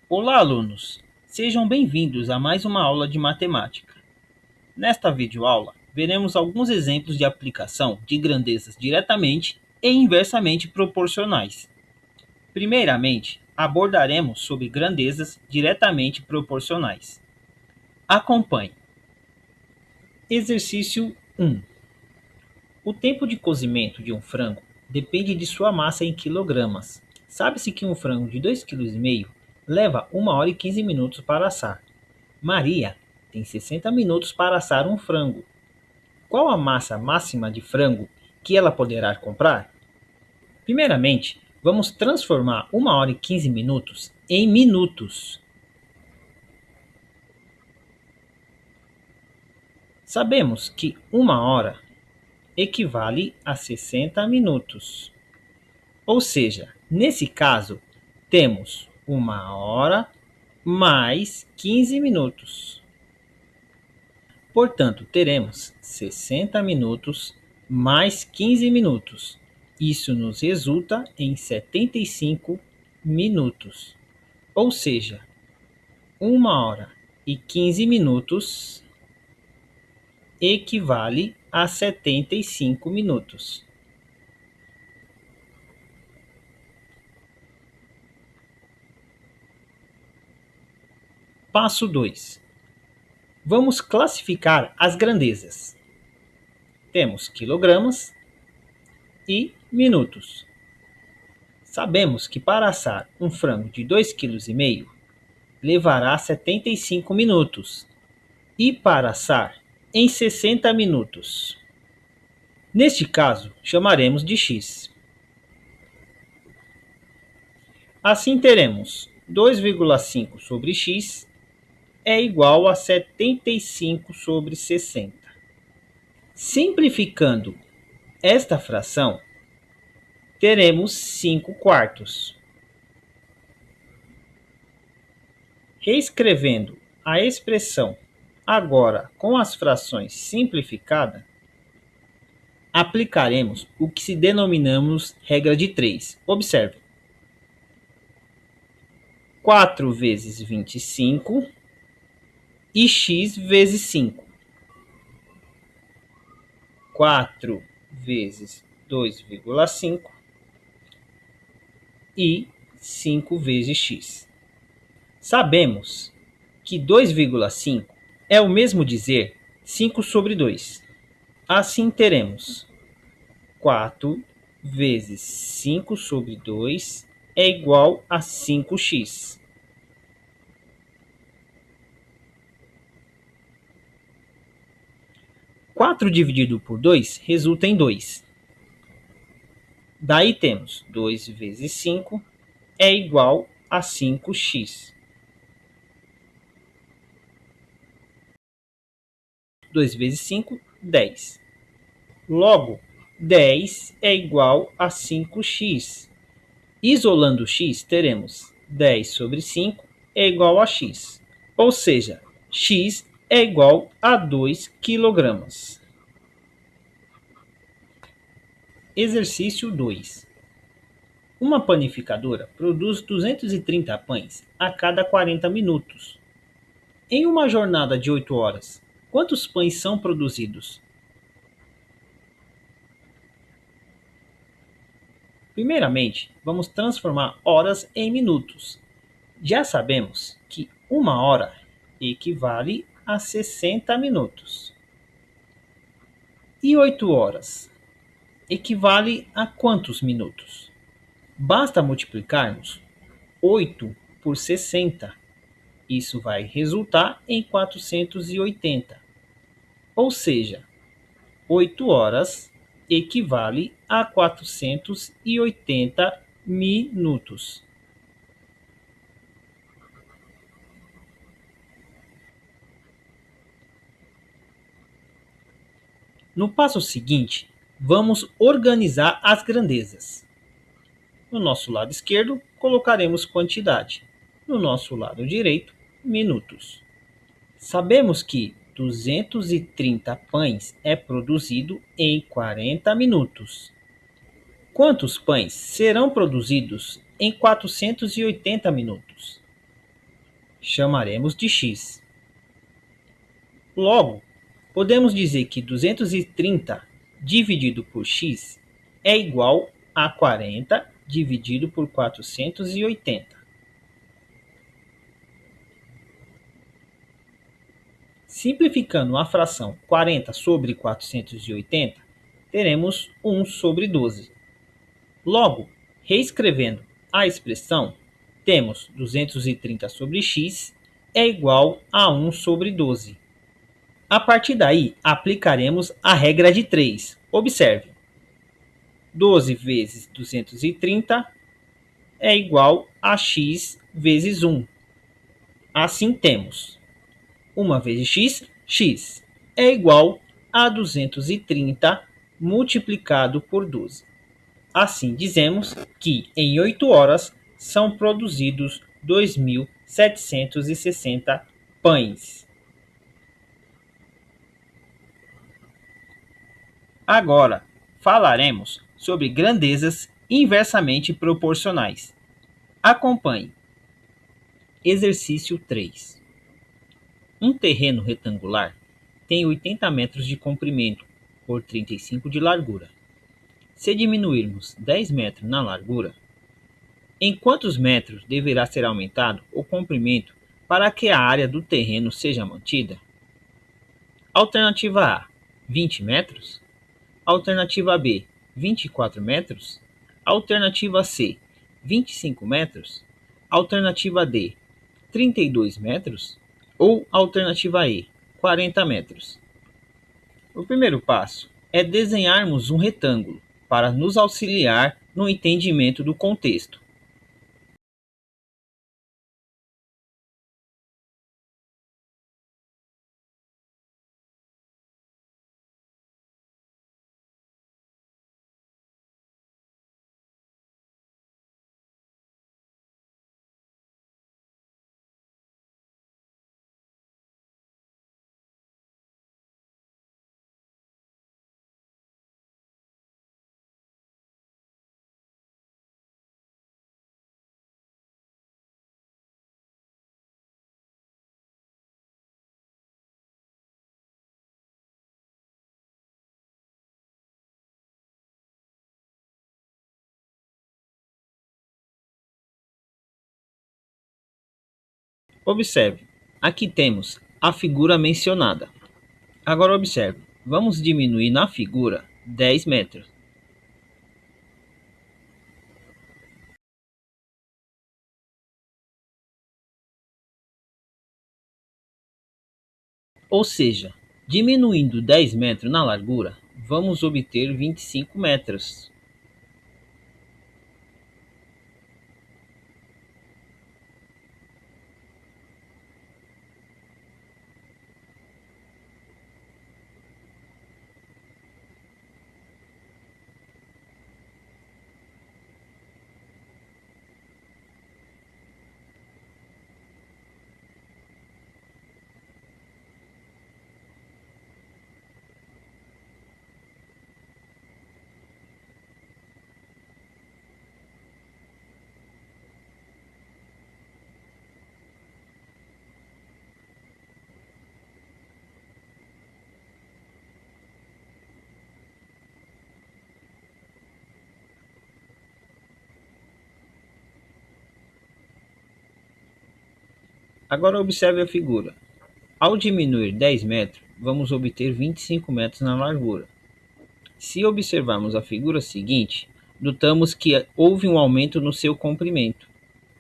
Olá, alunos! Sejam bem-vindos a mais uma aula de matemática. Nesta videoaula, veremos alguns exemplos de aplicação de grandezas diretamente e inversamente proporcionais. Primeiramente, abordaremos sobre grandezas diretamente proporcionais. Acompanhe. Exercício 1. O tempo de cozimento de um frango depende de sua massa em quilogramas. Sabe-se que um frango de 2,5 kg leva 1 hora e 15 minutos para assar. Maria tem 60 minutos para assar um frango. Qual a massa máxima de frango que ela poderá comprar? Primeiramente, vamos transformar 1 hora e 15 minutos em minutos. Sabemos que 1 hora equivale a 60 minutos. Ou seja, nesse caso, temos 1 hora mais 15 minutos. Portanto, teremos 60 minutos mais 15 minutos. Isso nos resulta em 75 minutos. Ou seja, 1 hora e 15 minutos equivale a 75 minutos. Passo 2. Vamos classificar as grandezas. Temos quilogramas e minutos. Sabemos que para assar um frango de 2,5 kg levará 75 minutos e para assar em 60 minutos. Neste caso, chamaremos de x. Assim teremos 2,5 sobre x é igual a 75 sobre 60. Simplificando esta fração, teremos 5 quartos. Reescrevendo a expressão agora com as frações simplificadas, aplicaremos o que se denominamos regra de 3. Observe. 4 vezes 25 e x vezes 5. 4 vezes 2,5 e 5 vezes x. Sabemos que 2,5 é o mesmo dizer 5 sobre 2. Assim teremos 4 vezes 5 sobre 2 é igual a 5x. Quatro dividido por 2 resulta em 2. Daí temos 2 vezes 5 é igual a 5x. 2 vezes 5, 10. Logo, 10 é igual a 5x. Isolando x, teremos 10 sobre 5 é igual a x. Ou seja, x é igual a 2 kg. Exercício 2. Uma panificadora produz 230 pães a cada 40 minutos. Em uma jornada de 8 horas, quantos pães são produzidos? Primeiramente, vamos transformar horas em minutos. Já sabemos que 1 hora equivale a 60 minutos. E 8 horas equivale a quantos minutos? Basta multiplicarmos 8 por 60. Isso vai resultar em 480. Ou seja, 8 horas equivale a 480 minutos. No passo seguinte, vamos organizar as grandezas. No nosso lado esquerdo, colocaremos quantidade. No nosso lado direito, minutos. Sabemos que 230 pães é produzido em 40 minutos. Quantos pães serão produzidos em 480 minutos? chamaremos de x. Logo, podemos dizer que 230 dividido por x é igual a 40 dividido por 480. Simplificando a fração 40 sobre 480, teremos 1 sobre 12. Logo, reescrevendo a expressão, temos 230 sobre x é igual a 1 sobre 12. A partir daí, aplicaremos a regra de 3. Observe, 12 vezes 230 é igual a x vezes 1. Assim temos 1 vezes x, x é igual a 230 multiplicado por 12. Assim dizemos que em 8 horas são produzidos 2.760 pães. Agora falaremos sobre grandezas inversamente proporcionais. Acompanhe. Exercício 3. Um terreno retangular tem 80 metros de comprimento por 35 de largura. Se diminuirmos 10 metros na largura, em quantos metros deverá ser aumentado o comprimento para que a área do terreno seja mantida? Alternativa A, 20 metros. Alternativa B, 24 metros. Alternativa C, 25 metros. Alternativa D, 32 metros. Ou alternativa E, 40 metros. O primeiro passo é desenharmos um retângulo para nos auxiliar no entendimento do contexto. Observe, aqui temos a figura mencionada. Agora observe, vamos diminuir na figura 10 metros. Ou seja, diminuindo 10 metros na largura, vamos obter 25 metros. Agora observe a figura. Ao diminuir 10 metros, vamos obter 25 metros na largura. Se observarmos a figura seguinte, notamos que houve um aumento no seu comprimento.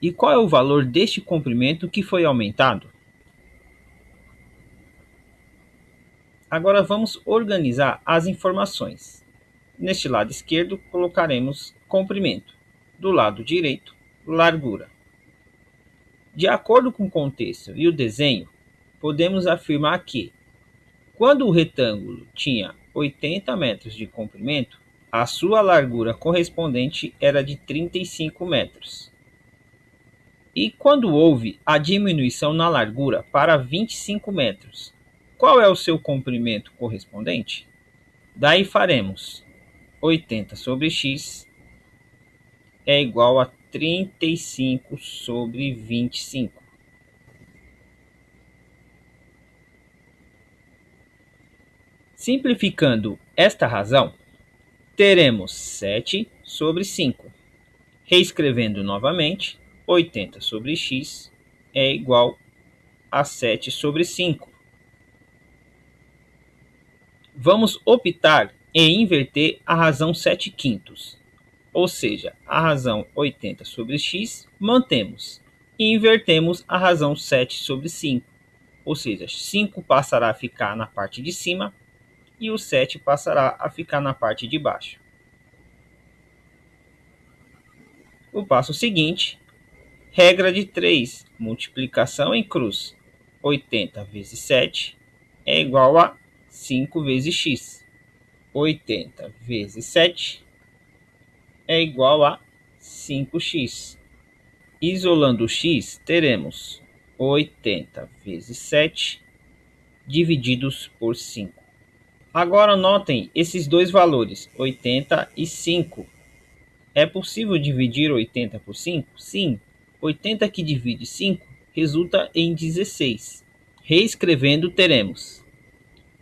E qual é o valor deste comprimento que foi aumentado? Agora vamos organizar as informações. Neste lado esquerdo, colocaremos comprimento. Do lado direito, largura. De acordo com o contexto e o desenho, podemos afirmar que, quando o retângulo tinha 80 metros de comprimento, a sua largura correspondente era de 35 metros. E quando houve a diminuição na largura para 25 metros, qual é o seu comprimento correspondente? Daí faremos 80 sobre x é igual a 35 sobre 25. Simplificando esta razão, teremos 7 sobre 5. Reescrevendo novamente, 80 sobre x é igual a 7 sobre 5. Vamos optar em inverter a razão 7 quintos, ou seja, a razão 80 sobre x mantemos e invertemos a razão 7 sobre 5, ou seja, 5 passará a ficar na parte de cima e o 7 passará a ficar na parte de baixo. O passo seguinte, regra de 3, multiplicação em cruz. 80 vezes 7 é igual a 5 vezes x. 80 vezes 7 é igual a 5x. Isolando o x, teremos 80 vezes 7 divididos por 5. Agora notem esses dois valores, 80 e 5. É possível dividir 80 por 5? Sim. 80 que divide 5 resulta em 16. Reescrevendo, teremos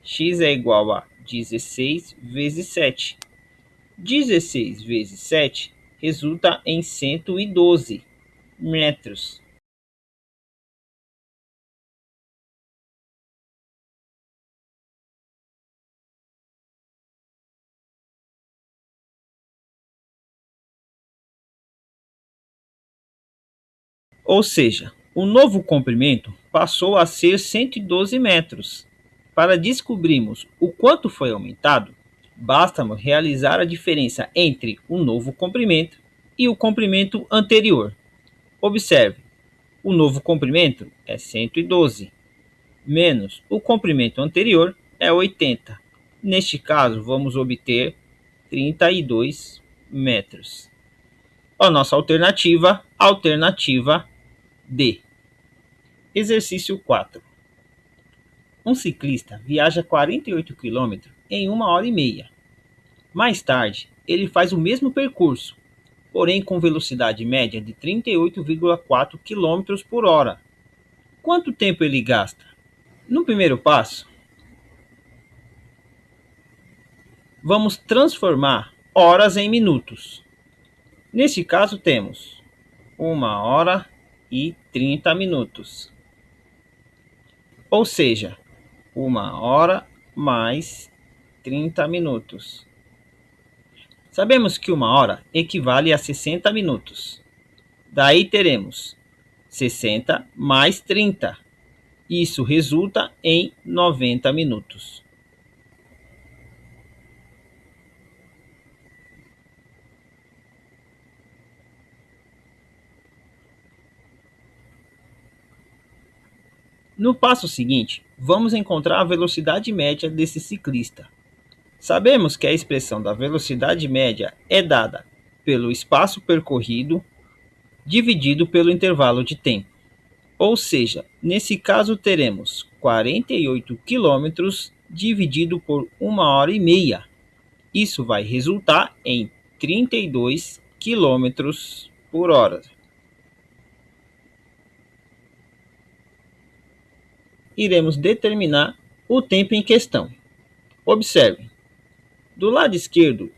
x é igual a 16 vezes 7. 16 vezes 7 resulta em 112 metros. Ou seja, o novo comprimento passou a ser 112 metros. Para descobrirmos o quanto foi aumentado, basta realizar a diferença entre o novo comprimento e o comprimento anterior. Observe, o novo comprimento é 112, menos o comprimento anterior é 80. Neste caso, vamos obter 32 metros. A nossa alternativa D. Exercício 4. Um ciclista viaja 48 km em 1 hora e meia. Mais tarde, ele faz o mesmo percurso, porém com velocidade média de 38,4 km por hora. Quanto tempo ele gasta? No primeiro passo, vamos transformar horas em minutos. Neste caso, temos 1 hora e 30 minutos. Ou seja, 1 hora mais 30 minutos. Sabemos que 1 hora equivale a 60 minutos. Daí teremos 60 mais 30. Isso resulta em 90 minutos. No passo seguinte, vamos encontrar a velocidade média desse ciclista. Sabemos que a expressão da velocidade média é dada pelo espaço percorrido dividido pelo intervalo de tempo. Ou seja, nesse caso teremos 48 km dividido por 1 hora e meia. Isso vai resultar em 32 km por hora. Iremos determinar o tempo em questão. Observe, do lado esquerdo,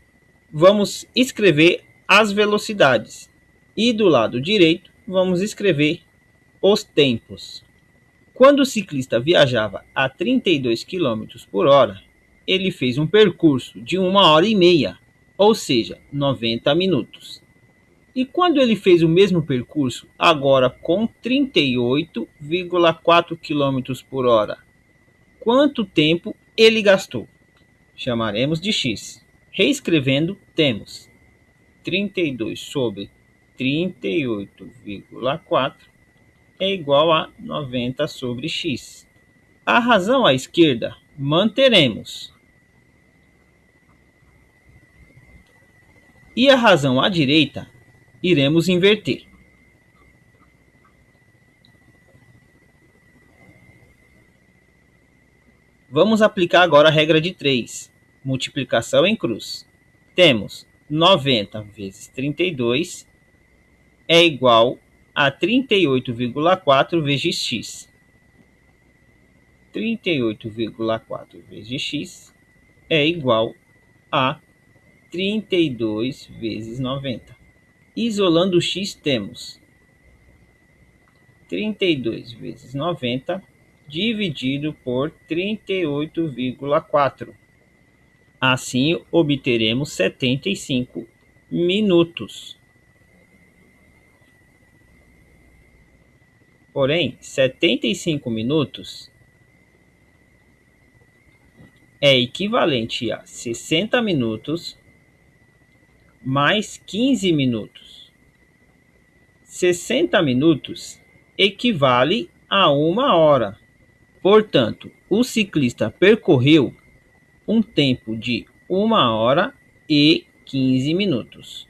vamos escrever as velocidades e do lado direito, vamos escrever os tempos. Quando o ciclista viajava a 32 km por hora, ele fez um percurso de 1 hora e meia, ou seja, 90 minutos. E quando ele fez o mesmo percurso, agora com 38,4 km por hora, quanto tempo ele gastou? Chamaremos de x. Reescrevendo, temos 32 sobre 38,4 é igual a 90 sobre x. A razão à esquerda manteremos. E a razão à direita iremos inverter. Vamos aplicar agora a regra de 3, multiplicação em cruz. Temos 90 vezes 32 é igual a 38,4 vezes x. 38,4 vezes x é igual a 32 vezes 90. Isolando o x, temos 32 vezes 90 dividido por 38,4. Assim, obteremos 75 minutos. Porém, 75 minutos é equivalente a 60 minutos mais 15 minutos. 60 minutos equivale a 1 hora. Portanto, o ciclista percorreu um tempo de 1 hora e 15 minutos.